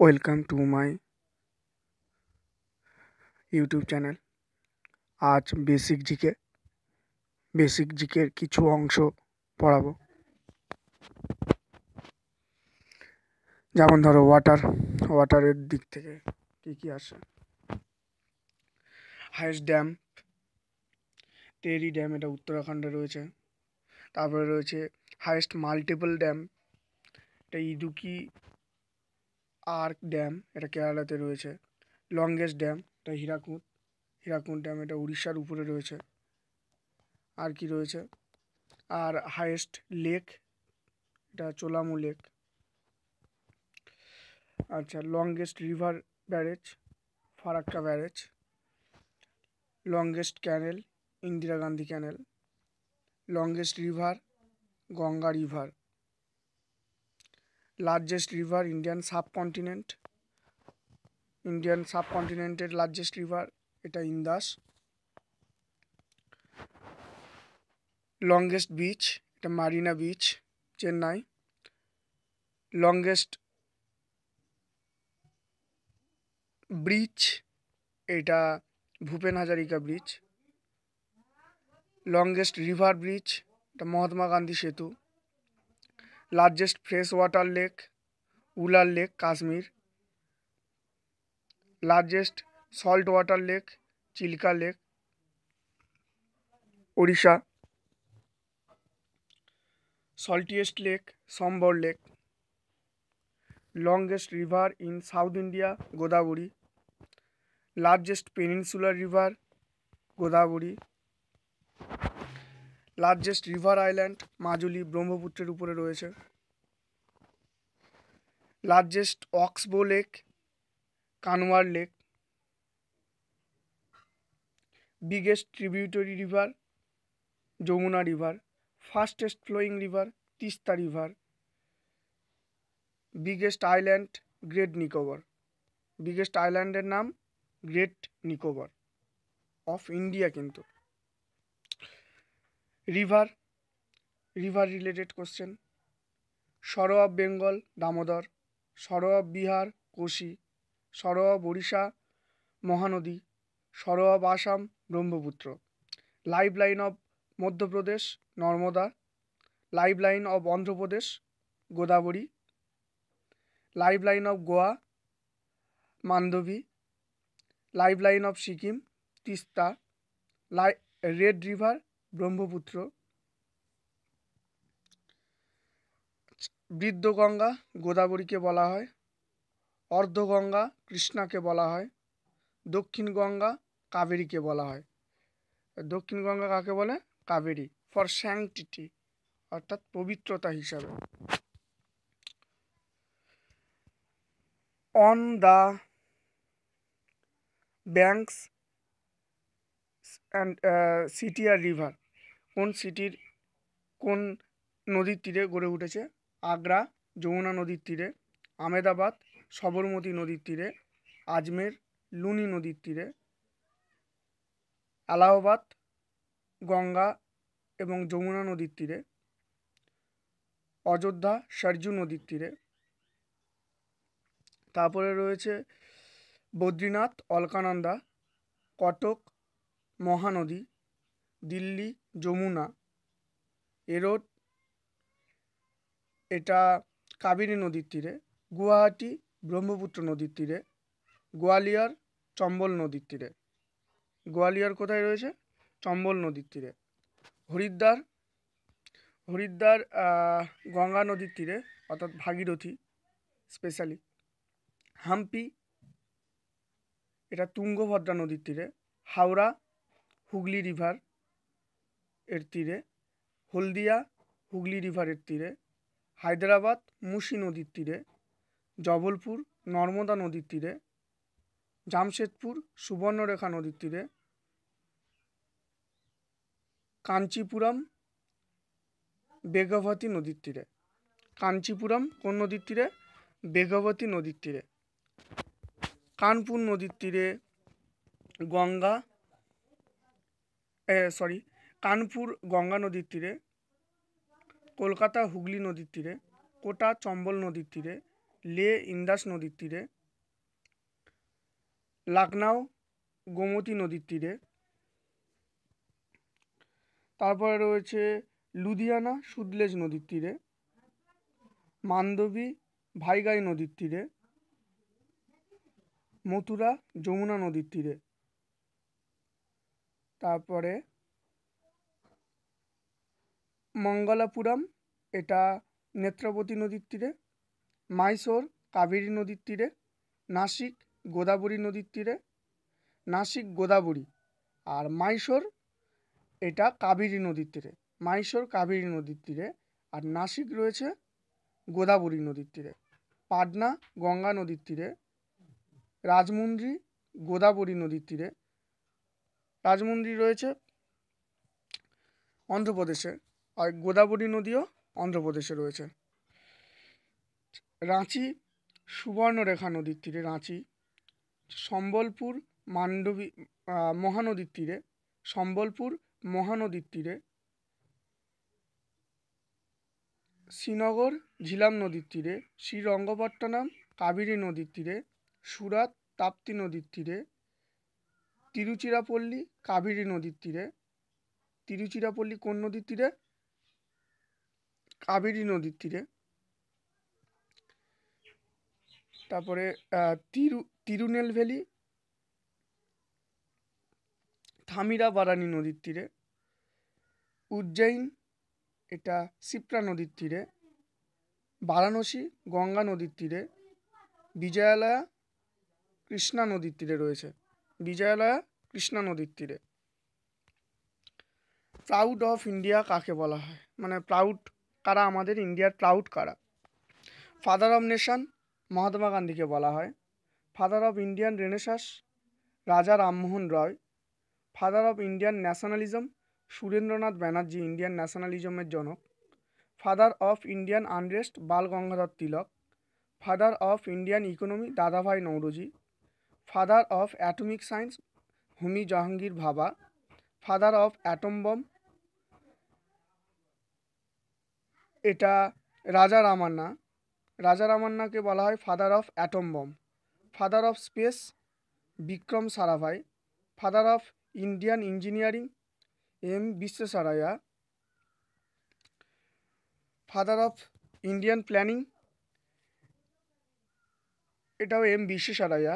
Welcome to my YouTube channel. আজ basic জিকের কিছু অংশ পড়াবো। যেমন ধরো ওয়াটারের দিক থেকে কি কি আসে। হাইয়েস্ট ড্যাম তেরি ড্যাম, এটা উত্তরাখণ্ডে রয়েছে। তারপরে রয়েছে হাইয়েস্ট মাল্টিপল ড্যাম, এটা ইদুকি আর্ক ড্যাম, এটা কেরালাতে রয়েছে। লংগেস্ট ড্যাম এটা হীরাকুদ ড্যাম, এটা উড়িষ্যার উপরে রয়েছে। আর কি রয়েছে, আর হাইয়েস্ট লেক এটা চোলামু লেক। আচ্ছা, longest river barrage Farakka barrage. Longest canal Indira Gandhi canal. Longest river Ganga river. Largest river Indian সাবকন্টিনেন্টের লার্জেস্ট রিভার এটা ইন্দাস। লংগেস্ট বিচ এটা Marina beach, Chennai. Longest bridge এটা Bhupen Hazarika bridge. Longest river bridge এটা মহাত্মা গান্ধী সেতু। Largest fresh water lake Wular lake, Kashmir. Largest salt water lake Chilka lake, Odisha. Saltiest lake Sambhar lake. Longest river in south India Godavari. Largest peninsular river Godavari. Largest river island Majuli, ব্রহ্মপুত্রের উপরে রয়েছে। Largest oxbow lake Kanwar lake. Biggest tributary river Yamuna river. Fastest flowing river Teesta river. Biggest island great Nicobar. Biggest আইল্যান্ডের নাম great Nicobar, of India কিন্তু। River related question. Sorrow of Bengal Damodar. Sorrow of Bihar Kosi. Sorrow of Odisha Mahanadi. Sorrow of Assam Brahmaputra. Life line of Madhya Pradesh Narmada. Life line of Andhra Pradesh Godavari. Life line of Goa Mandovi. Life line of Sikkim Teesta. Red river Brahmaputra. বৃদ্ধ গঙ্গা গোদাবরীকে বলা হয়। অর্ধগঙ্গা কৃষ্ণাকে বলা হয়। দক্ষিণ গঙ্গা কাবেরীকে বলা হয়। দক্ষিণ গঙ্গা কাকে বলে? কাবেরী, ফর স্যাংটিটি, অর্থাৎ পবিত্রতা হিসাবে। On the banks and city আর রিভার, কোন নদীর তীরে গড়ে উঠেছে? আগ্রা যমুনা নদীর তীরে। আমেদাবাদ সবরমতী নদীর তীরে। আজমের লুনি নদীর তীরে। এলাহাবাদ গঙ্গা এবং যমুনা নদীর তীরে। অযোধ্যা সরজু নদীর তীরে। তারপরে রয়েছে বদ্রীনাথ অলকানন্দা। কটক মহানদী। দিল্লি যমুনা। এরোড এটা কাবেরী নদীর তীরে। গুয়াহাটি ব্রহ্মপুত্র নদীর তীরে। গোয়ালিয়র চম্বল নদীর তীরে। গোয়ালিয়র কোথায় রয়েছে? চম্বল নদীর তীরে। হরিদ্বার গঙ্গা নদীর তীরে, অর্থাৎ ভাগীরথী স্পেশালি। হাম্পি এটা তুঙ্গভদ্রা নদীর তীরে। হাওড়া হুগলি রিভার এর তীরে। হলদিয়া হুগলি রিভারের তীরে। হায়দ্রাবাদ মুসি নদীর তীরে। জবলপুর নর্মদা নদীর তীরে। জামশেদপুর সুবর্ণরেখা নদীর তীরে। কাঞ্চিপুরম বেগবতী নদীর তীরে। কাঞ্চিপুরম কোন নদীর তীরে? বেগবতী নদীর তীরে। কানপুর নদীর তীরে কানপুর গঙ্গা নদীর তীরে। কলকাতা হুগলি নদীর তীরে। কোটা চম্বল নদীর তীরে। লে ইন্দাস নদীর তীরে, লখনউ গোমতী নদীর তীরে, তারপরে রয়েছে লুধিয়ানা সুতলেজ নদীর তীরে, মান্দবী ভাইগাই নদীর তীরে, মথুরা যমুনা নদীর তীরে, তারপরে মঙ্গলাপুরম এটা নেত্রবতী নদীর তীরে, মাইসোর কাবেরী নদীর তীরে, নাসিক গোদাবরী নদীর তীরে, নাসিক গোদাবরী আর মাইসোর এটা কাবেরী নদীর তীরে, মাইসোর কাবেরী নদীর তীরে, আর নাসিক রয়েছে গোদাবরী নদীর তীরে, পাটনা গঙ্গা নদীর তীরে, রাজমুন্দ্রি গোদাবরী নদীর তীরে, রাজমুন্দ্রি রয়েছে অন্ধ্রপ্রদেশে, আর গোদাবরী নদীও অন্ধ্রপ্রদেশে রয়েছে। রাঁচি সুবর্ণরেখা নদীর তীরে রাঁচি, সম্বলপুর মান্ডবী মহানদীর তীরে, সম্বলপুর মহানদীর তীরে, শ্রীনগর ঝিলাম নদীর তীরে, শ্রীরঙ্গপট্টনম কাবেরী নদীর তীরে, সুরাত তাপ্তি নদীর তীরে, তিরুচিরাপল্লী কাবেরী নদীর তীরে, তিরুচিরাপল্লী কোন নদীর তীরে? কাবেরী নদীর তীরে। তারপরে তিরুনেলভেলি থামিরাবারানী নদীর তীরে, উজ্জয়িন এটা শিপ্রা নদীর তীরে, বারাণসী গঙ্গা নদীর তীরে, বিজয়ালয়া কৃষ্ণা নদীর তীরে রয়েছে, বিজয়ালয়া কৃষ্ণা নদীর তীরে। প্রাউড অফ ইন্ডিয়া কাকে বলা হয়, মানে প্রাউড কারা, আমাদের ইন্ডিয়ার প্রাউড কারা? ফাদার অফ নেশন মহাত্মা গান্ধীকে বলা হয়। Father of Indian renaissance Raja Rammohan Roy. Father of Indian nationalism Surendranath Banerjee, Indian ন্যাশনালিজমের জনক। Father of Indian unrest Bal Gangadhar Tilak. Father of Indian economy Dadabhai Naoroji. Father of atomic science Homi Jahangir Bhabha. Father of atom bomb এটা রাজা রামান্না, রাজা রামান্নাকে বলা হয় father of atom bomb. Father of space Vikram Sarabhai. Father of Indian engineering M বিশ্বেশ্বরাইয়া। Father of Indian planning এটাও M বিশ্বেশ্বরাইয়া।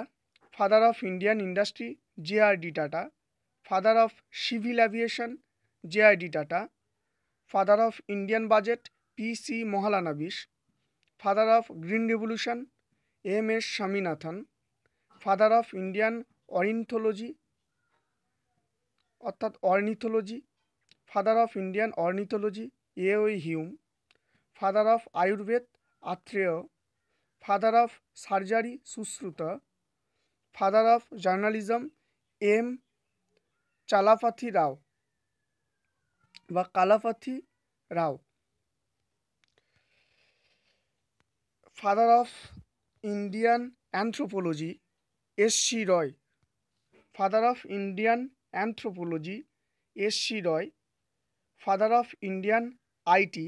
Father of Indian industry JRD. Tata. Father of civil aviation JID. Tata. Father of Indian budget PC. Mahalanobis. Father of green revolution MS. Swaminathan. Father of Indian ornithology অর্থাৎ ornithology, father of Indian ornithology AO. Hume. Father of Ayurveda Atreya. Father of surgery Sushruta. Father of journalism M Chalapathi Rao বা Kalapathi Rao. Father of Indian anthropology SC. Roy. Father of Indian anthropology SC. Roy. Father of Indian IT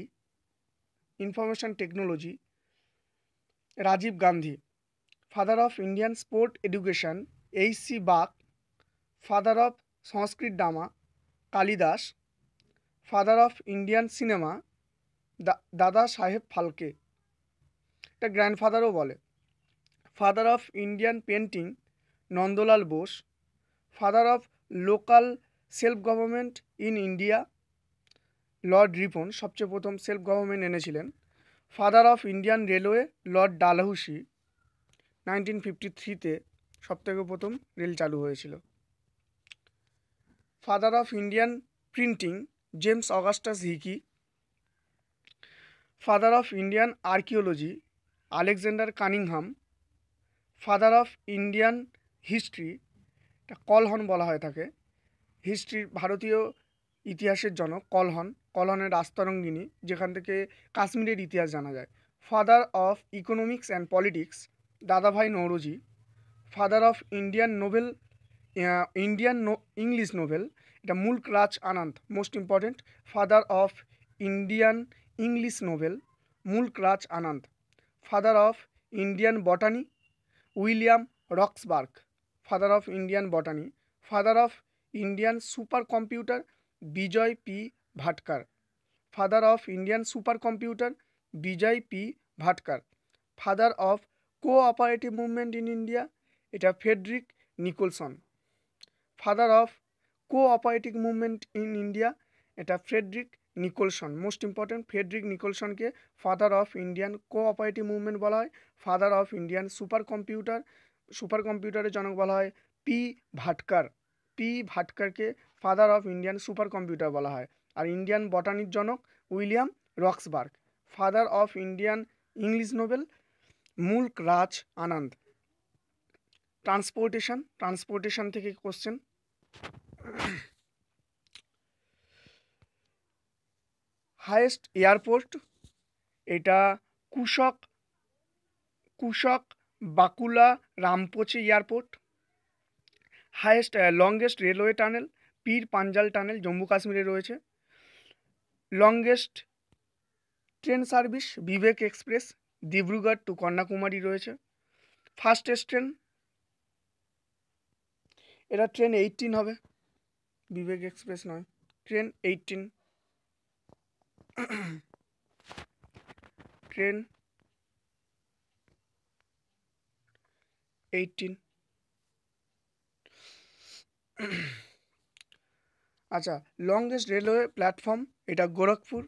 information technology Rajiv Gandhi. Father of Indian sport education HC. Buck. Father of Sanskrit drama Kalidasa. Father of Indian cinema Dada Saheb Phalke, এটা গ্র্যান্ডফাদারও বলে। Father of Indian painting Nandalal Bose. Father of local self government in India Lord Ripon, সবচেয়ে প্রথম self government এনেছিলেন। Father of Indian railway Lord Dalhousie, 1953-তে সবথেকে প্রথম rail চালু হয়েছিল। Father of Indian printing James Augustus Hicky. Father of Indian archaeology Alexander Cunningham. Father of Indian history এটা কলহন বলা হয়ে থাকে, হিস্ট্রির ভারতীয় ইতিহাসের জনক কলহন, কলহনের রাজতরঙ্গিনী যেখান থেকে কাশ্মীরের ইতিহাস জানা যায়। Father of economics and politics Dadabhai Naoroji. Father of Indian novel English novel এটা Mulk Raj Anand, most important. Father of Indian English novel Mulk Raj Anand. Father of Indian botany, William Roxburgh. Father of Indian botany. Father of Indian super computer, Vijay P Bhatkar. Father of Indian super computer, Vijay P Bhatkar. Father of cooperative movement in India, এটা Frederick Nicholson. Father of cooperative movement in India, এটা Frederick Nicholson. Most important, Frederick নিকোলসনকে father of Indian cooperative movement বলা হয়। Father of Indian super কম্পিউটারের জনক বলা হয় P Bhatkar. P ভাটকারকে father of Indian super computer বলা হয়। আর ইন্ডিয়ান বটানির জনক William Roxburgh. Father of Indian English novel Mulk Raj Anand. Transportation থেকে কোশ্চেন। হাইয়েস্ট এয়ারপোর্ট, এটা Kushok Bakula Rimpochee airport. Highest longest railway tunnel, Pir Panjal tunnel, Jammu কাশ্মীরে রয়েছে। Longest train service, Vivek express, Dibrugarh to Kanyakumari রয়েছে। ফাস্টেস্ট ট্রেন, এটা ট্রেন 18 হবে, বিবেক এক্সপ্রেস নয়, ট্রেন 18। ট্রেন 18। আচ্ছা, লংগেস্ট রেলওয়ে প্ল্যাটফর্ম, এটা গোরখপুর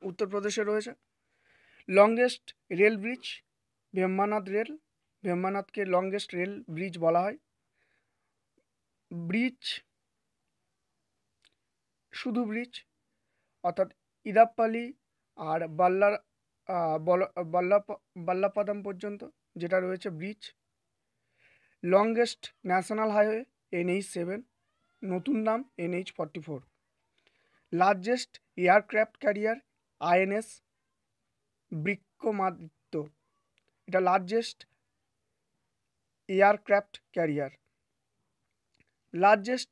উত্তরপ্রদেশে রয়েছে। লংগেস্ট রেল ব্রিজ, ভেম্বানাথকে লংগেস্ট রেল ব্রিজ বলা হয়। ব্রিজ, শুধু ব্রিজ, অর্থাৎ ইদাপ্পালি আর বাল্লাপাদাম পর্যন্ত যেটা রয়েছে bridge. Longest national highway NH7, নতুন নাম NH44। Largest aircraft carrier INS Vikramaditya, এটা largest aircraft carrier. Largest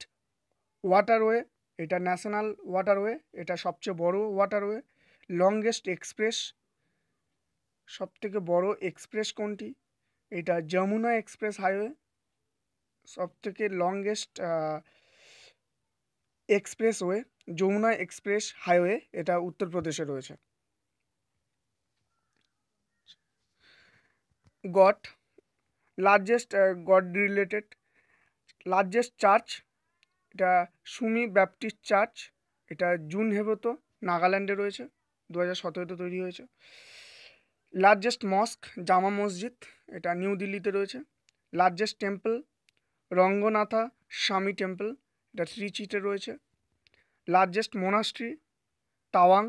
waterway, এটা ন্যাশনাল ওয়াটারওয়ে, এটা সবচেয়ে বড় ওয়াটারওয়ে। লংগেস্ট এক্সপ্রেস, সবথেকে বড় এক্সপ্রেস কোনটি? এটা যমুনা এক্সপ্রেস হাইওয়ে, সবথেকে longest expressway Yamuna express highway, এটা উত্তরপ্রদেশে রয়েছে। God, largest God related, largest church, এটা সুমি ব্যাপটিস্ট চার্চ, এটা জুনহেবোতো নাগাল্যান্ডে রয়েছে, 2017-তে তৈরি হয়েছে। লার্জেস্ট মস্ক, জামা মসজিদ, এটা নিউ দিল্লিতে রয়েছে। লার্জেস্ট টেম্পল, রঙ্গনাথা স্বামী টেম্পল, এটা ত্রিচিতে রয়েছে। Largest monastery, Tawang.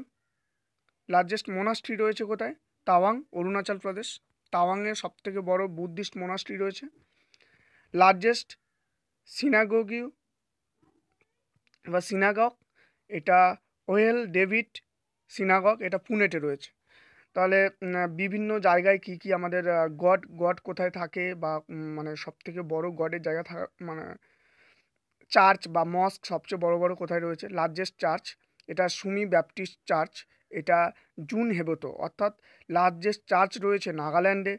Largest monastery রয়েছে কোথায়? তাওয়াং, অরুণাচল প্রদেশ। তাওয়াংয়ে সবথেকে বড় বুদ্ধিস্ট মোনাস্ট্রি রয়েছে। লার্জেস্ট সিনাগগ, এটা ওয়েল ডেভিড সিনাগগ, এটা পুনেতে রয়েছে। তাহলে বিভিন্ন জায়গায় কি কি আমাদের গড কোথায় থাকে, বা মানে সবথেকে বড় গডের জায়গা থাকা, মানে চার্চ বা মস্ক সবচেয়ে বড় বড় কোথায় রয়েছে? লার্জেস্ট চার্চ, এটা সুমি ব্যাপটিস্ট চার্চ, এটা জুনহেবোতো, অর্থাৎ লার্জেস্ট চার্চ রয়েছে নাগাল্যান্ডে।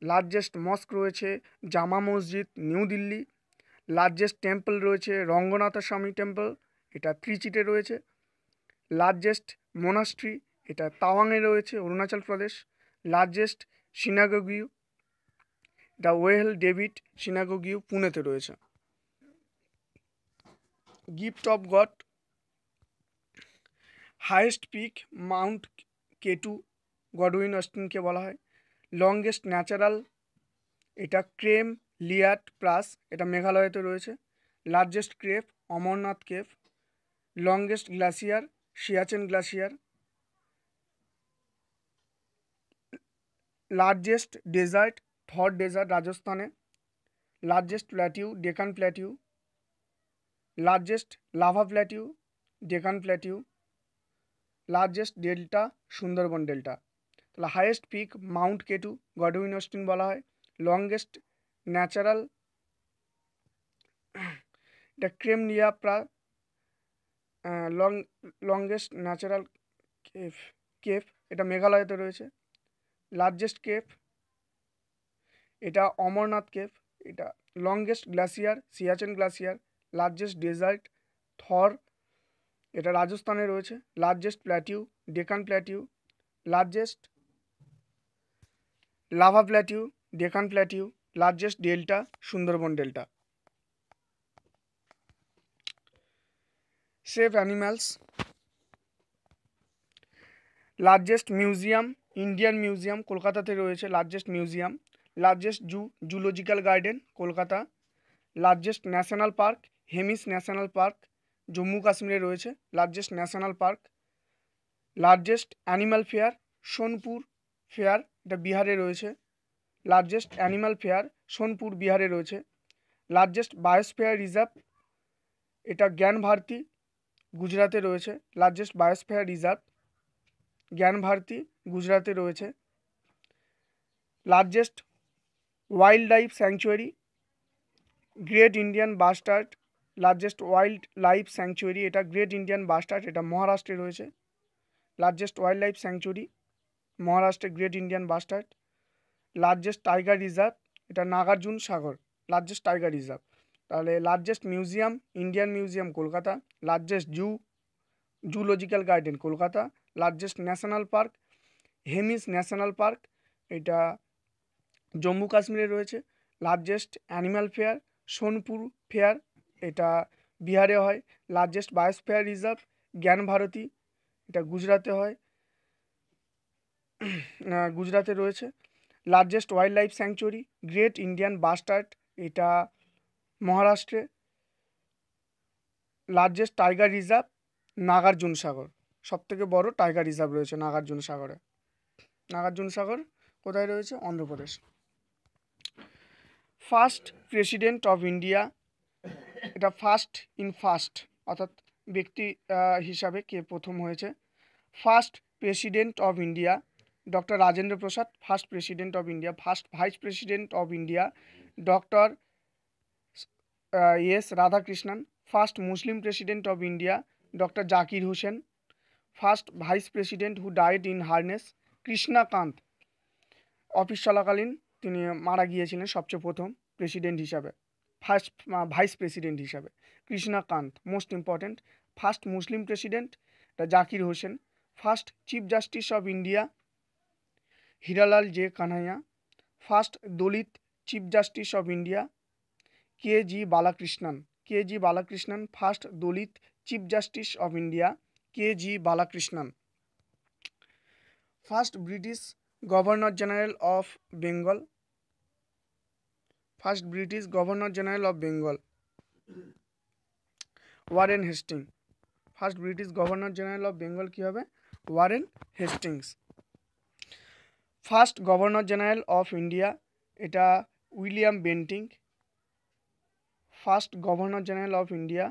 লার্জেস্ট মস্ক রয়েছে জামা মসজিদ, নিউ দিল্লি। লার্জেস্ট টেম্পল রয়েছে রঙ্গনাথ স্বামী টেম্পল, এটা ত্রিচিতে রয়েছে। লার্জেস্ট মোনাস্ট্রি, এটা তাওয়াংয়ে রয়েছে, অরুণাচল প্রদেশ। লার্জেস্ট সিনাগগিউ, এটা ওয়েল ডেভিড সিনাগগিউ, পুনেতে রয়েছে। Gift of God, highest peak Mount K two, Godwin অস্টিনকে বলা হয়। লংগেস্ট ন্যাচারাল, এটা ক্রেম লিয়াট প্লাস, এটা মেঘালয়তে রয়েছে। Largest cave, Amarnath cave. Longest glacier, Siachen glacier. Largest desert, Thar desert, রাজস্থানে। Largest plateau, Deccan plateau. Largest lava plateau, Deccan plateau. Largest delta, Sundarban delta. তাহলে highest peak Mount K two, Godwin Austen বলা হয়। লংগেস্ট ন্যাচারাল, এটা ক্রেমলিয়া প্রা। লংগেস্ট ন্যাচারাল কেভ, এটা মেঘালয়তে রয়েছে। লার্জেস্ট কেভ, এটা অমরনাথ কেভ। এটা longest glacier Siachen glacier. Largest desert Thar, এটা রাজস্থানে রয়েছে। Largest plateau Deccan plateau. Largest lava plateau Deccan plateau. Largest delta Sundarban delta. Save animals, largest museum Indian museum কলকাতাতে রয়েছে largest museum. Largest zoological garden Kolkata. Largest national park Hemis national park Jammu কাশ্মীরে রয়েছে largest national park. Largest animal fair Sonpur fair, এটা বিহারে রয়েছে। Largest animal fair Sonpur বিহারে রয়েছে। Largest biosphere reserve, এটা জ্ঞান ভারতী গুজরাতে রয়েছে। লার্জেস্ট বায়োস্ফিয়ার রিজার্ভ জ্ঞান ভারতী গুজরাতে রয়েছে। Largest wild life sanctuary great Indian bastard. Largest wild life sanctuary, এটা গ্রেট ইন্ডিয়ান বাস্টার্ড, এটা মহারাষ্ট্রে রয়েছে। লার্জেস্ট ওয়াইল্ড লাইফ স্যাংচুয়ারি মহারাষ্ট্রে great Indian bastard. Largest tiger reserve, এটা নাগার্জুন সাগর লার্জেস্ট টাইগার রিজার্ভ। তাহলে largest museum Indian museum Kolkata. Largest zoological garden Kolkata. Largest national park Hemis national park, এটা জম্মু কাশ্মীরে রয়েছে। Largest animal fair Sonpur fair, এটা বিহারে হয়। লার্জেস্ট বায়োস্ফিয়ার রিজার্ভ জ্ঞান ভারতী, এটা গুজরাতে হয়, গুজরাতে রয়েছে। Largest wild life sanctuary great Indian bastard, এটা মহারাষ্ট্রে। লার্জেস্ট টাইগার রিজার্ভ নাগার্জুন সাগর, সবথেকে বড় টাইগার রিজার্ভ রয়েছে নাগার্জুন সাগরে। নাগার্জুন সাগর কোথায় রয়েছে? Andhra Pradesh. First president of India, এটা ফার্স্ট অর্থাৎ ব্যক্তি হিসাবে কে প্রথম হয়েছে। First president of India doctor Rajendra Prasad first president of India. First vice president of India doctor S Radhakrishnan. First Muslim president of India doctor Zakir Hussain. First vice president who died in harness Krishnakanta, office চলাকালীন তিনি মারা গিয়েছিলেন সবচেয়ে প্রথম প্রেসিডেন্ট হিসাবে, first vice president হিসাবে Krishnakant most important. First Muslim president Zakir Hussain. First chief justice of India Harilal J Kania. First Dalit chief justice of India KG. Balakrishnan. First Dalit chief justice of India KG. Balakrishnan. First British governor general of Bengal Warren Hasting. First British governor general of Bengal কী হবে? Warren Hastings. First governor general of India, এটা William Bentinck. First governor general of India,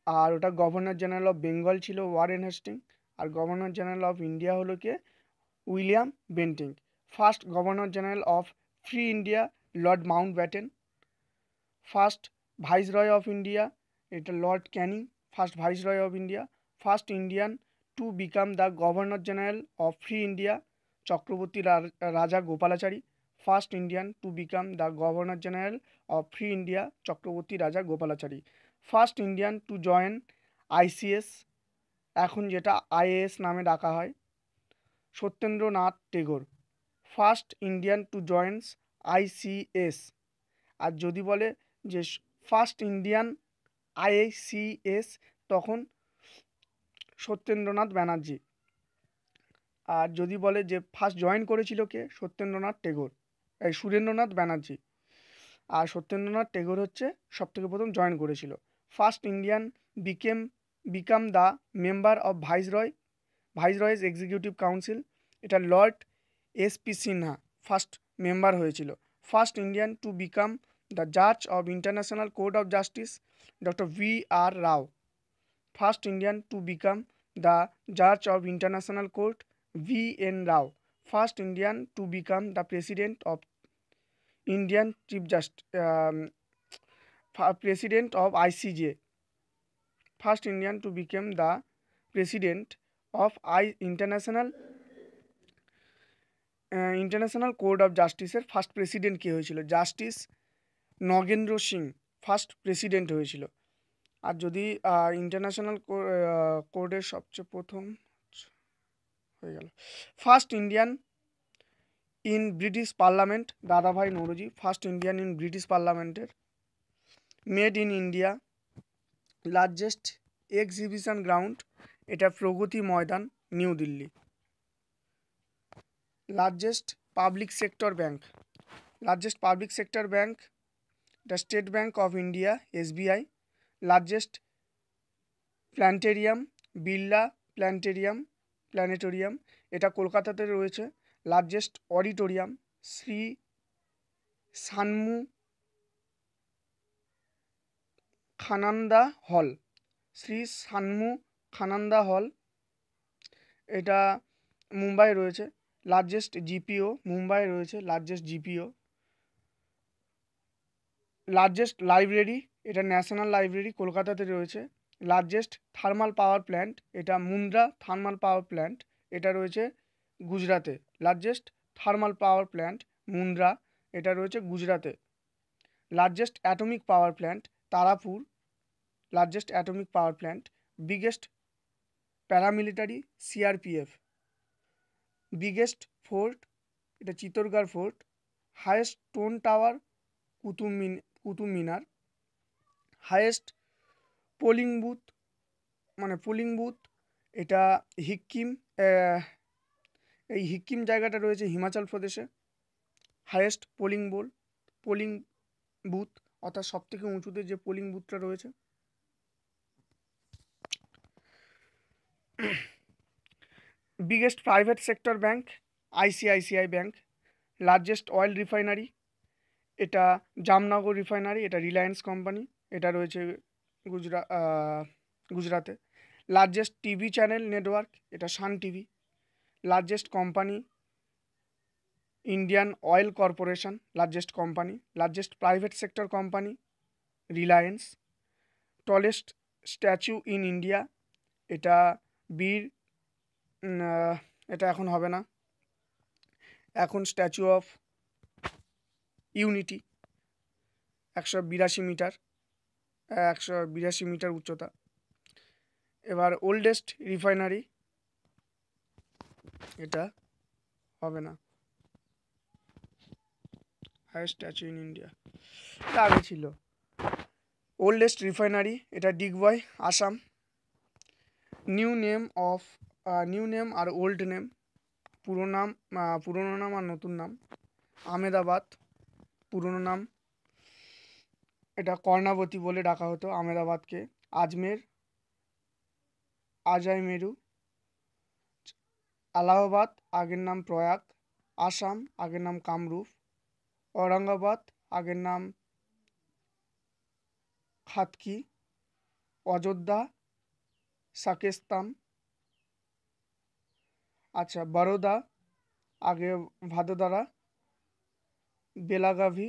আর ওটা governor general of Bengal ছিল Warren Hasting, আর governor general of India হলো কে? William Bentinck. First governor general of free India Lord Mountbatten. First viceroy of India, এটা Lord Canning first viceroy of India. First Indian to become the governor general of free India Chakravarti Rajagopalachari. First Indian to become the governor general of free India Chakravarti Rajagopalachari. First Indian to join ICS, এখন যেটা IAS নামে ডাকা হয়, Satyendranath Tagore. First Indian to joins ICS, আর যদি বলে যে first Indian ICS তখন সত্যেন্দ্রনাথ ব্যানার্জি, আর যদি বলে যে ফার্স্ট জয়েন করেছিল কে? সত্যেন্দ্রনাথ টেগোর, এই সুরেন্দ্রনাথ ব্যানার্জি, আর সত্যেন্দ্রনাথ টেগোর হচ্ছে সবথেকে প্রথম জয়েন করেছিল। First Indian become the member of viceroy's executive council, এটা Lord SP. Sinha first member হয়েছিল। First Indian to become the জাজ of international court of justice doctor V.R. Rao. First Indian to become the জাজ of international court V.N. Rao. First Indian to become the president of Indian president of ICJ। First Indian to become the president of international international court of জাস্টিসের first president কে হয়েছিল? Justice Nagendra Singh first president হয়েছিল। আর যদি international কোর্টের সবচেয়ে প্রথম হয়ে গেল, first Indian in British parliament Dadabhai Naoroji, first Indian in British পার্লামেন্টের। Made in India, largest exhibition ground, এটা Pragati Maidan, New Delhi. Largest public sector bank, largest public sector bank the State Bank of India, SBI. Largest planetarium, Birla planetarium, এটা কলকাতাতে রয়েছে। Largest auditorium, Shri Shanmukhananda hall, Shri Shanmukhananda হল, এটা মুম্বাই রয়েছে। Largest GPU, Mumbai রয়েছে largest GPU. Largest library, এটা national library কলকাতাতে রয়েছে। লার্জেস্ট থার্মাল পাওয়ার প্ল্যান্ট, এটা মুন্দ্রা থার্মাল পাওয়ার প্ল্যান্ট, এটা রয়েছে গুজরাটে। Largest thermal power plant Mundra, এটা রয়েছে গুজরাটে। Largest atomic power plant Tarapur, largest atomic power plant. Biggest paramilitary, CRPF. Biggest fort, এটা Chittorgarh fort. Highest stone tower, Qutub Minar. Highest polling booth, এটা হিক্কিম, এই হিক্কিম জায়গাটা রয়েছে হিমাচল প্রদেশে। হায়েস্ট পোলিং বুথ অর্থাৎ সব থেকে উঁচুতে যে পোলিং বুথটা রয়েছে। Biggest private sector bank, ICICI bank. Largest oil refinery, এটা জামনগর রিফাইনারি, এটা রিলায়েন্স কোম্পানি, এটা রয়েছে গুজরাটে। লার্জেস্ট টিভি চ্যানেল নেটওয়ার্ক, এটা সান TV. Largest company Indian oil corporation, largest company. Largest private sector company Reliance. Tallest statue in India, এটা বীর, এটা এখন হবে না, এখন স্ট্যাচু অফ ইউনিটি, 182 মিটার উচ্চতা। এবার ওল্ডেস্ট রিফাইনারি, এটা হবে না, হাইয়েস্ট স্ট্যাচু ইন ইন্ডিয়া, এটা আগে ছিল। ওল্ডেস্ট রিফাইনারি, এটা ডিগবয়, আসাম। নিউ নেম আর ওল্ড নেম, পুরনো নাম আর নতুন নাম। আহমেদাবাদ, পুরনো নাম, এটা কর্ণাবতী বলে ডাকা হতো আহমেদাবাদকে। আজমের, আজাইমেরু। আলাহাবাদ, আগের নাম প্রয়াগ। আসাম, আগের নাম কামরূপ। ঔরঙ্গাবাদ, আগের নাম খাতকি। অযোধ্যা, সাকেস্তান। আচ্ছা, বরোদা, আগে ভাদোদারা। বেলাগাভি,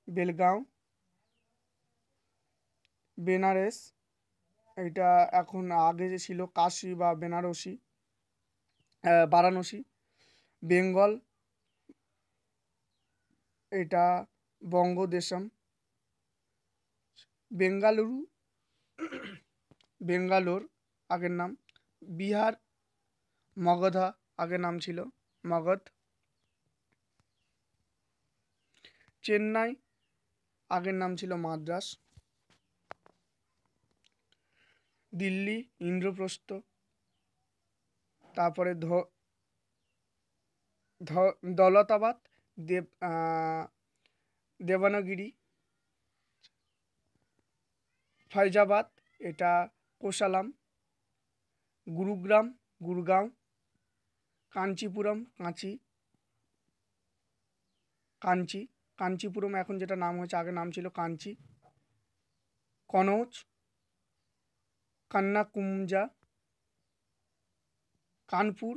বেলগাঁও। বেনারস, এটা এখন আগে যে ছিল কাশী বা বেনারসি, বারাণসী। বেঙ্গল, এটা বঙ্গদেশম। বেঙ্গালোর, আগের নাম। বিহার, মগধা, আগের নাম ছিল মগধ। চেন্নাই, আগের নাম ছিল মাদ্রাস। দিল্লি, ইন্দ্রপ্রস্থ। তারপরে দৌলতাবাদ, দেবানগিরি। ফাইজাবাদ, এটা কোসালাম। গুরুগ্রাম, গুরগাঁও। কাঞ্চিপুরম, কাঞ্চিপুরম এখন যেটা নাম হয়েছে, আগে নাম ছিল কাঞ্চি। কনৌজ, কন্যাকুমজা। কানপুর,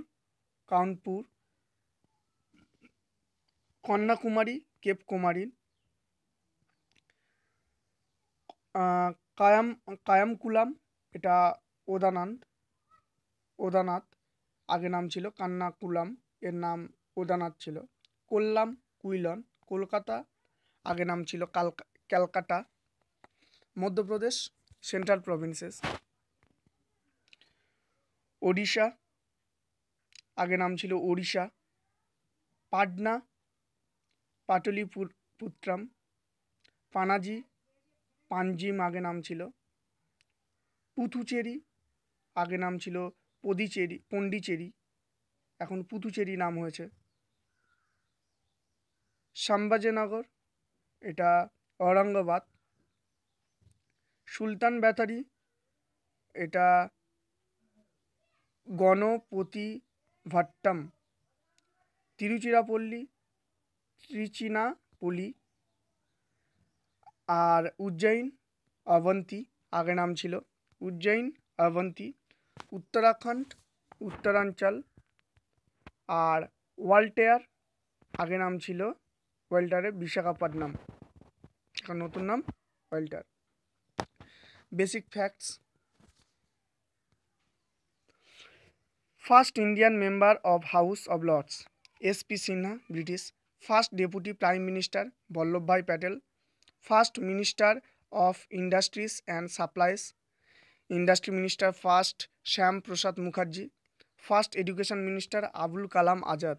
কন্যাকুমারী, কেপ কুমারী। কায়ামকুলাম, এটা ওদানাথ, আগে নাম ছিল কান্নাকুলাম, এর নাম প্রধানত ছিল। কোল্লাম, কুইলন, কলকাতা, আগে নাম ছিল ক্যালকাটা, মধ্যপ্রদেশ, সেন্ট্রাল প্রভিন্সেস। ওড়িশা, আগে নাম ছিল ওড়িশা, পাটনা, পাটলিপুত্রাম, পানাজি, পাঞ্জিম আগে নাম ছিল, পুথুচেরি, আগে নাম ছিল পন্ডিচেরি, এখন পুথুচেরি নাম হয়েছে। শামবাজনগর, এটা ঔরঙ্গাবাদ। সুলতান ব্যাটারি, এটা গণপতিভাট্টাম। ত্রিচিনাপল্লি, আর উজ্জয়িন, অবন্তী, আগে নাম ছিল উজ্জয়িন, অবন্তী। উত্তরাখণ্ড, উত্তরাঞ্চল, আর ওয়ালটেয়ার, আগে নাম ছিল বিশাখাপট্টনম, এখন নতুন নাম Waltair. Basic facts. First Indian member of House of Lords, SP. Sinha, British. First deputy prime minister, Vallabhbhai Patel. First minister of industries and supplies, industry minister first Shyam Prasad Mukherjee. First education minister Abul Kalam Azad.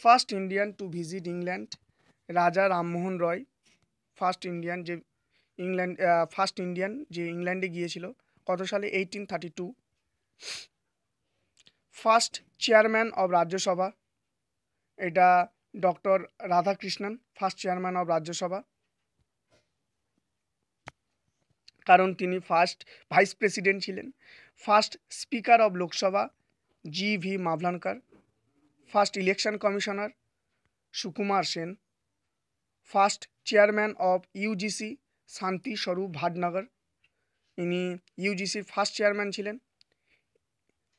First Indian to visit England, Raja Rammohan Roy. First Indian যে ইংল্যান্ডে গিয়েছিল, কত সালে? 1832। First chairman of Rajya Sabha, এটা doctor Radhakrishnan, first chairman of Rajya Sabha, কারণ তিনি first vice president ছিলেন। First speaker of Lok Sabha, GV. Mavalankar. First election commissioner, Sukumar Sen. First chairman of UGC, Shanti Swarup Bhatnagar, ইনি ইউজিসির ফার্স্ট চেয়ারম্যান ছিলেন।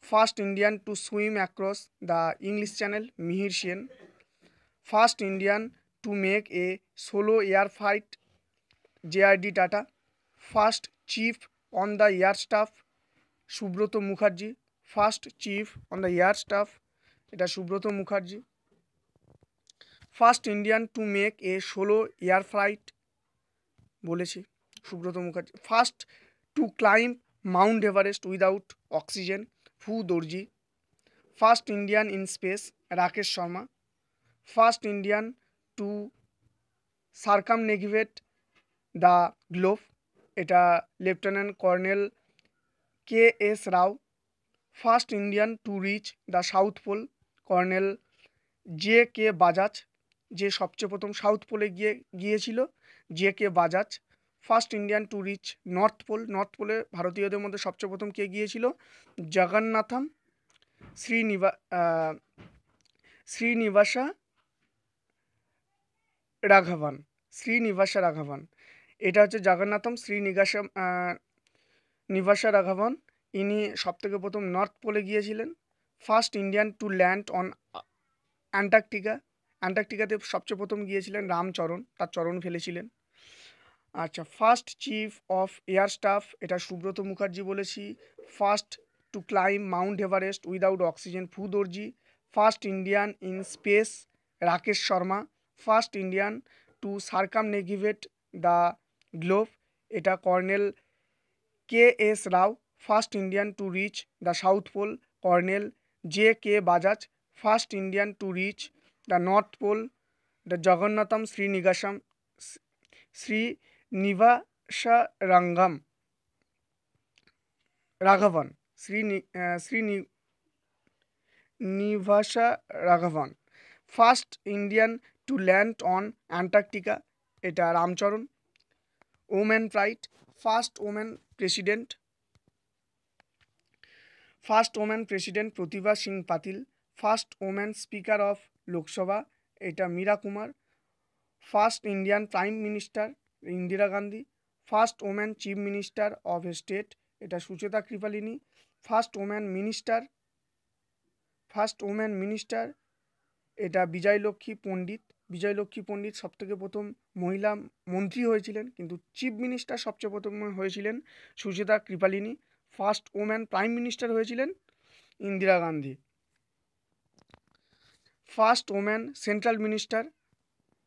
First Indian to swim across the English channel, Mihir Sen. First Indian to make a solo air flight, JRD. Tata. First chief on the air staff, Subroto Mukherjee. First chief on the air staff, এটা Subroto Mukherjee. First Indian to make a solo air flight, বলেছি, Subroto Mukherjee. First to climb Mount Everest without oxygen, Phu Dorjee. First Indian in space, Rakesh Sharma. First Indian to circumnavigate the globe, এটা lieutenant colonel KS. Rao. First Indian to reach the south pole, colonel JK. Bajaj, যে সবচেয়ে প্রথম south পোলে গিয়েছিল, JK. Bajaj. First Indian to reach north পোলে ভারতীয়দের মধ্যে সবচেয়ে প্রথম কে গিয়েছিল? জগন্নাথম শ্রীনিবাসা রাঘবন। এটা হচ্ছে জগন্নাথম নিবাসা রাঘবন, ইনি সবথেকে প্রথম নর্থ পোলে গিয়েছিলেন। First Indian to land on অ্যান্টার্কটিকাতে সবচেয়ে প্রথম গিয়েছিলেন রামচরণ, তার চরণ ফেলেছিলেন। আচ্ছা, first chief of air staff, এটা সুব্রত মুখার্জি বলেছি। First to climb Mount Everest without oxygen, Phu Dorjee. First Indian in space, Rakesh Sharma. First Indian to circumnavigate the globe, এটা colonel KS. Rao. First Indian to reach the south pole, colonel JK. Bajaj. First Indian to reach the north pole, the জগন্নাথম Srinivasa Raghavan. First Indian to land on Antarctica, এটা Ramcharan. Women right, first women president Pratibha Singh Patil. First women speaker of Lok Sabha, এটা Meira Kumar. First Indian prime minister, Indira Gandhi. First women chief minister of state, এটা Sucheta Kripalani. First women minister, এটা বিজয়লক্ষ্মী পণ্ডিত সবথেকে প্রথম মহিলা মন্ত্রী হয়েছিলেন, কিন্তু চিফ মিনিস্টার সবচেয়ে প্রথম হয়েছিলেন Sucheta Kripalani. First women prime minister হয়েছিলেন Indira Gandhi. First women central minister,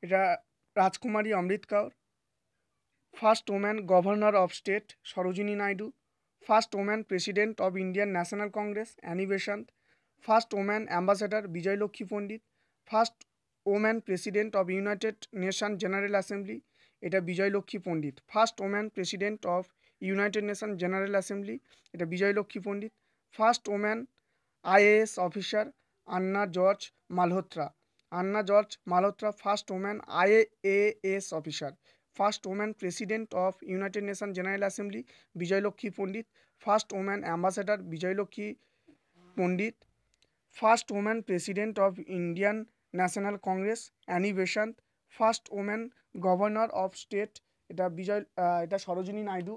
এটা Rajkumari Amrit Kaur. First women governor of state Sarojini Naidu. First women president of Indian national Congress Annie Besant. First women ambassador Vijayalakshmi Pandit. First women president of United Nation General Assembly, এটা Vijayalakshmi Pandit. First women president of United Nation General Assembly, এটা Vijayalakshmi Pandit. First women IAS officer Anna George Malhotra. Anna George Malhotra first women IAS officer. First women president of United Nation General Assembly Vijayalakshmi Pandit. First women ambassador Vijayalakshmi Pandit. First women president of Indian national Congress Annie Besant. First women governor of state, এটা সরোজিনী নাইডু।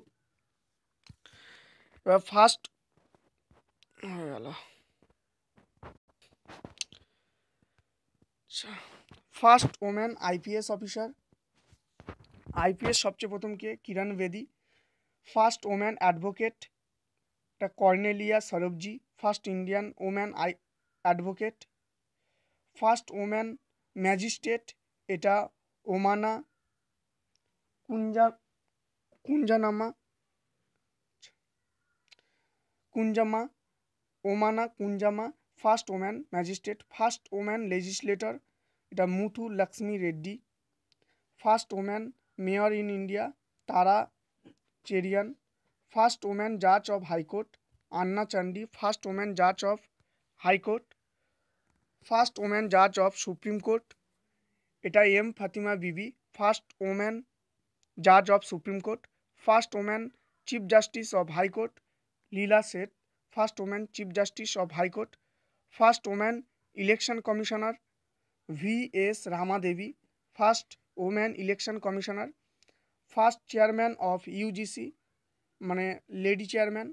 এবার first হয়ে গেল। First women IPS officer, IPS সবচেয়ে প্রথম কে? Kiran Bedi. First women advocate, এটা Cornelia Sorabji, first Indian women advocate. First women magistrate, এটা Omana কুঞ্জামা, Omana কুঞ্জামা, first women magistrate. First women legislator, এটা Muthu Lakshmi Reddy. First women mayor in India, তারা চেরিয়ান। ফার্স্ট ওমেন জাজ of high court Anna Chandy, first women জাজ of high court. First women জাজ of supreme court, এটা M Fatima বিবি, first women জাজ of supreme court. First women chief justice of high court Leela Seth, first women chief justice of high court. First women election commissioner VS Rama Devi, first women election commissioner. First chairman of UGC, মানে lady chairman,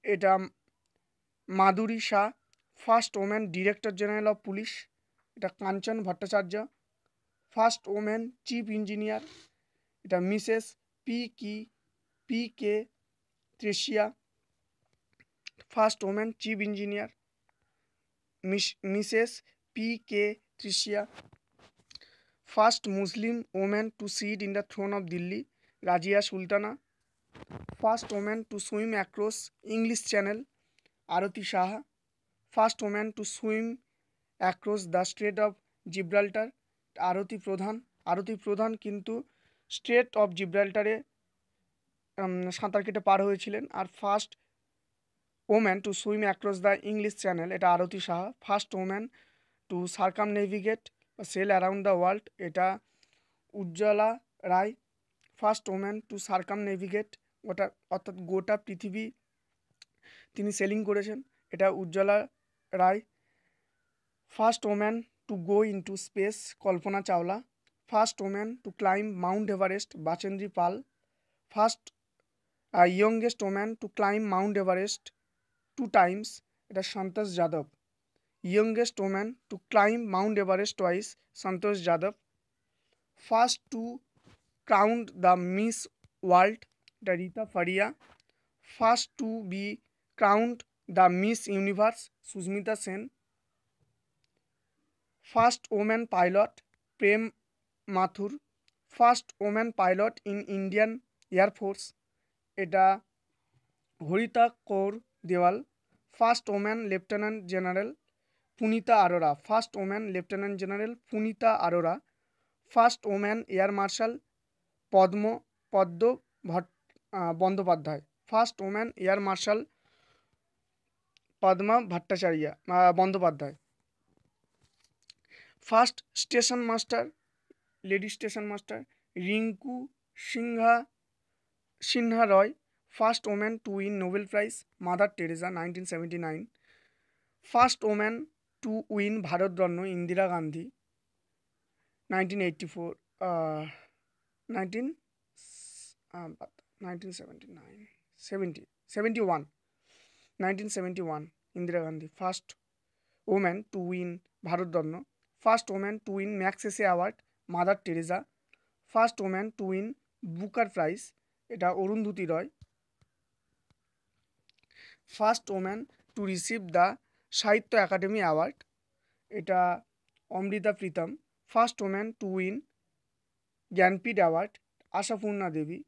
এটা Madhuri Shah. First women director general of police, এটা Kanchan Bhattacharya. First women chief engineer, এটা Mrs PK Thressia. First women chief engineer Mrs PK Thressia. First Muslim women to sit in the throne of Delhi Razia Sultana. First women to swim across English channel Arati Saha. First women to swim across the strait of Gibraltar Arati Pradhan. Arati প্রধান কিন্তু strait of জিব্রাল্টারে সাঁতার কেটে পার হয়েছিলেন। আর first woman to swim across the English channel, এটা Arati Saha. First woman to circumnavigate sail around the world, এটা Ujjwala Rai. First woman to circumnavigate, অর্থাৎ গোটা পৃথিবী তিনি সেলিং করেছেন, এটা Ujjwala Rai. First woman to go into space Kalpana Chawla. First woman to climb Mount Everest Bachendri Pal. First youngest woman to climb Mount Everest 2 times, এটা Santosh Yadav. Youngest woman to climb Mount Everest twice, Santosh Yadav. First to crowned the Miss World, এটা Reita Faria. First to be crowned the Miss Universe, Sushmita Sen. First women pilot Prem Mathur. First women pilot in Indian air force, এটা Harita Kaur Deol. First women lieutenant general Punita Arora. First women lieutenant general Punita Arora. First women air marshal Padma Bandopadhyay. First women air marshal Padma Bhattacharya Bandopadhyay. First station master, lady station master Rinku Sinha Roy. First women to win Nobel prize Mother Teresa 1979। First women to win Bharat Ratna Indira Gandhi 1981। 1971 Indira Gandhi first women to win Bharat Ratna. First women to win Magsaysay award Mother Teresa. First women to win Booker prize, এটা Arundhati Roy. First women to receive the Sahitya Akademi award, এটা Amrita Pritam. First woman to win Jnanpith award Ashapurna Devi,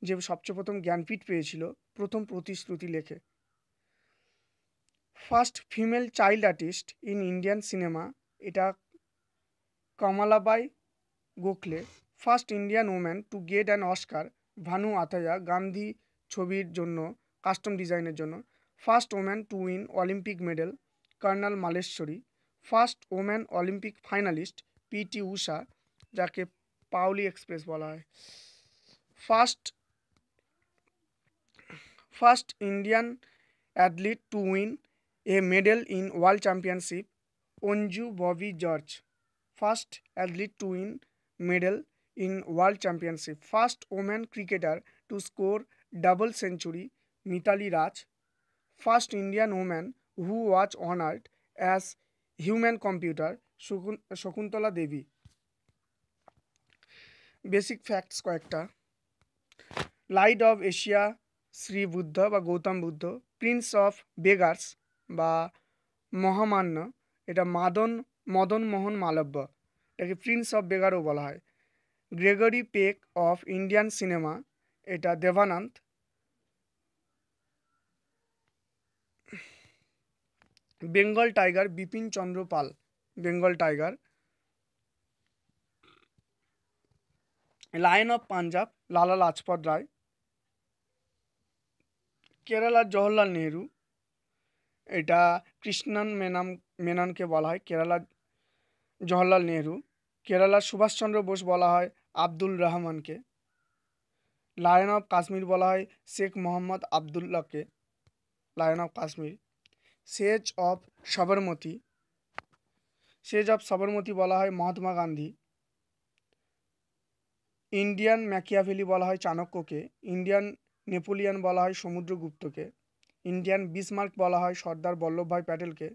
যে সবচেয়ে প্রথম জ্ঞানপীঠ পেয়েছিল প্রথম প্রতিশ্রুতি লেখে। First female child artist in Indian cinema, এটা Kamlabai Gokhale. First Indian woman to get an Oscar, Bhanu Athaiya, Gandhi ছবির জন্য কাস্টম ডিজাইনের জন্য। First woman to win Olympic medal, Karnam Malleswari. First woman Olympic finalist PT Usha, যাকে পাওলি এক্সপ্রেস বলা হয়। First first Indian athlete to win a medal in world championship, Anju Bobby George. First athlete to win medal in World Championship. First woman cricketer to score double century, Mithali Raj. First Indian woman who was honored as human computer, Shakuntala Devi. Basic facts কয়েকটা। Light of Asia Shri Buddha বা Gautam Buddha. Prince of beggars বা মহামান্য, এটা মদন মোহন মালব্য, এটাকে Prince of বেগারও বলা হয়। Gregory pack of Indian cinema, এটা Dev Anand. Bengal tiger Bipin Chandra Pal, Bengal tiger. Lion of Punjab Lala Lajpat রায়। কেরালার জওহরলাল নেহরু, এটা কৃষ্ণন মেননকে বলা হয় কেরালার জওহরলাল নেহরু। কেরালার সুভাষচন্দ্র বোস বলা হয় আব্দুল রহমানকে। লায়ন অফ কাশ্মীর বলা হয় শেখ মোহাম্মদ আবদুল্লাহকে, lion of Kashmir. Sage of Sabarmati, Sage of Sabarmati বলা হয় মহাত্মা গান্ধী। ইন্ডিয়ান ম্যাকিয়াভেলি বলা হয় চাণক্যকে। ইন্ডিয়ান নেপোলিয়ন বলা হয় সমুদ্রগুপ্তকে। ইন্ডিয়ান বিসমার্ক বলা হয় সর্দার বল্লভভাই প্যাটেলকে।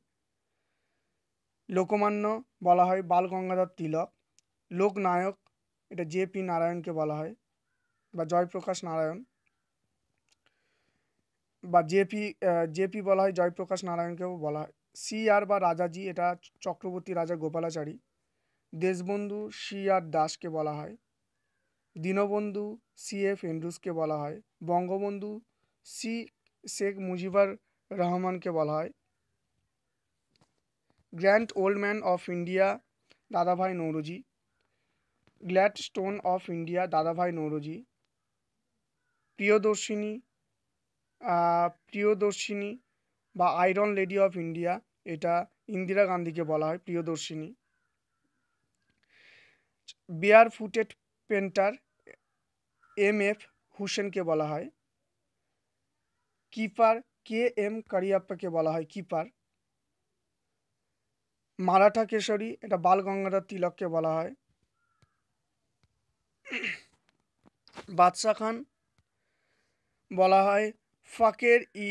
লোকমান্য বলা হয় বাল গঙ্গাধর তিলক। লোকনায়ক, এটা জেপি নারায়ণকে বলা হয়, বা জয়প্রকাশ নারায়ণ, বা জেপি বলা হয় জয়প্রকাশ নারায়ণকেও বলা হয়। সিআর বা রাজাজি, এটা চক্রবর্তী রাজা গোপালাচারী। দেশবন্ধু সিআর দাসকে বলা হয়। দীনবন্ধু সিএফ এন্ড্রুসকে বলা হয়। বঙ্গবন্ধু শেখ মুজিবুর রহমানকে বলা হয়। Grand old man of India Dadabhai Naoroji. Gladstone of India Dadabhai Naoroji. Priyadarshini বা আয়রন লেডি অফ ইন্ডিয়া, এটা ইন্দিরা গান্ধীকে বলা হয় Priyadarshini. Bare footed painter M F. হুসেনকে বলা হয়। Keeper KM. কারিয়াপ্পাকে বলা হয় কিপার। মারাঠা কেশরী, এটা বাল গঙ্গাধর তিলককে বলা হয়। বাদশাহ খান বলা হয় ফকের ই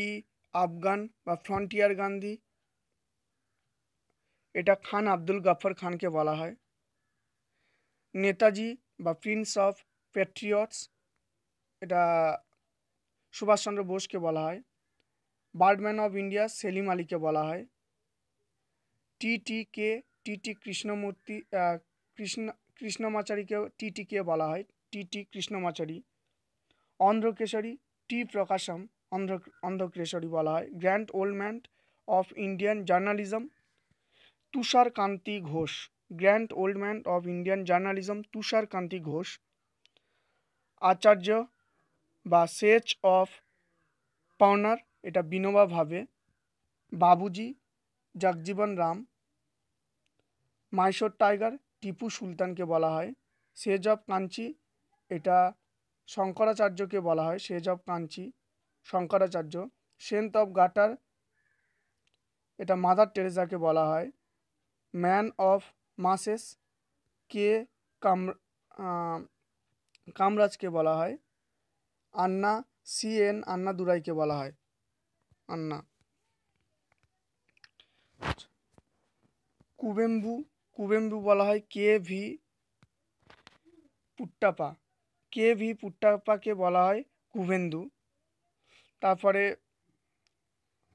আফগান বা ফ্রন্টিয়ার গান্ধী, এটা খান আব্দুল গাফর খানকে বলা হয়। নেতাজি বা প্রিন্স অফ প্যাট্রিয়টস, এটা সুভাষচন্দ্র বোসকে বলা হয়। বার্ডম্যান অফ ইন্ডিয়া সেলিম আলীকে বলা হয়। টিটি কৃষ্ণমূর্তি কৃষ্ণমাচারীকেও টিটিকে বলা হয়, টিটি কৃষ্ণমাচারী। অন্ধ্রকেশরী টি প্রকাশম অন্ধ্রকেশরী বলা হয়। Grand old man of Indian journalism Tushar Kanti Ghosh, grand old man of Indian journalism Tushar Kanti Ghosh. Acharya বা সেজ অফ পাওনার, এটা বিনোবা ভাবে। বাবুজি জগজীবন রাম। মাইশোর টাইগার টিপু সুলতানকে বলা হয়। সেজ অফ কাঞ্চি, এটা শঙ্করাচার্যকে বলা হয়, sage of Kanchi Shankaracharya. Saint of gutter, এটা মাদার টেরেসাকে বলা হয়। ম্যান অফ মাসেস কে কামরাজকে বলা হয়। আন্না আন্না দুরাইকে বলা হয় আন্না। কুবেম্বু বলা হয় কে ভি পুট্টাপাকে বলা হয় কুবেন্দু। তারপরে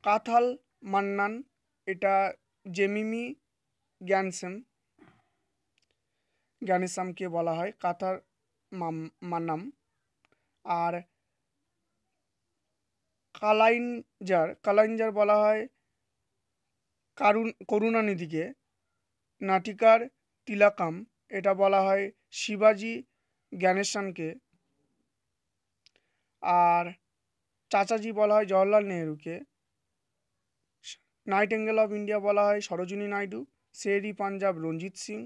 কাথাল মান্নান, এটা জেমিমি জ্ঞানেসামকে বলা হয় কাতার মান্নাম। আর কালাইঞ্জার বলা হয় করুণানিধিকে। নাটিকার তিলাকাম, এটা বলা হয় শিবাজি জ্ঞানেসানকে। আর চাচাজি বলা হয় জওহরলাল নেহরুকে। নাইটেঙ্গেল অফ ইন্ডিয়া বলা হয় Sarojini Naidu. Sher-e Punjab Ranjit Singh.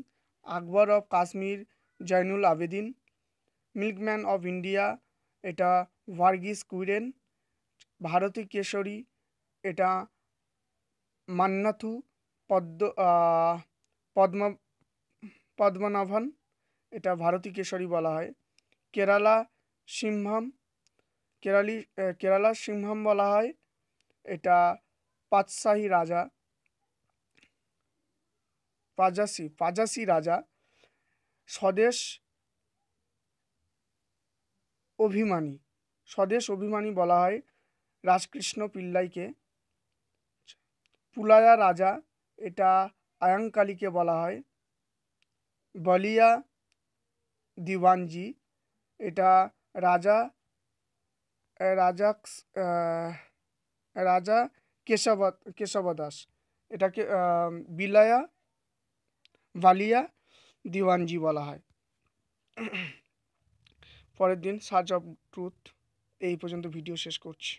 Akbar of Kashmir Zainul Abidin. Milkman of India এটা ভার্গিস কুরিয়েন। ভারতী কেশরী এটা মান্নাথু পদ্মা পদ্মনাভন, এটা ভারতী কেশরী বলা হয়। কেরালা সিংহাম বলা হয়, এটা পাঁচশাহী রাজা, পাজাসি রাজা। স্বদেশ অভিমানী বলা হয় রাজকৃষ্ণ পিল্লাইকে। পুলায়া রাজা এটা আয়াঙ্কালিকে বলা হয়। বলিয়া দিওয়ানজি এটা রাজা রাজা কেশবদাস, এটাকে বালিয়া দিওয়ানজি বলা হয়। পরের দিন সার্চ অফ ট্রুথ। এই পর্যন্ত ভিডিও শেষ করছি।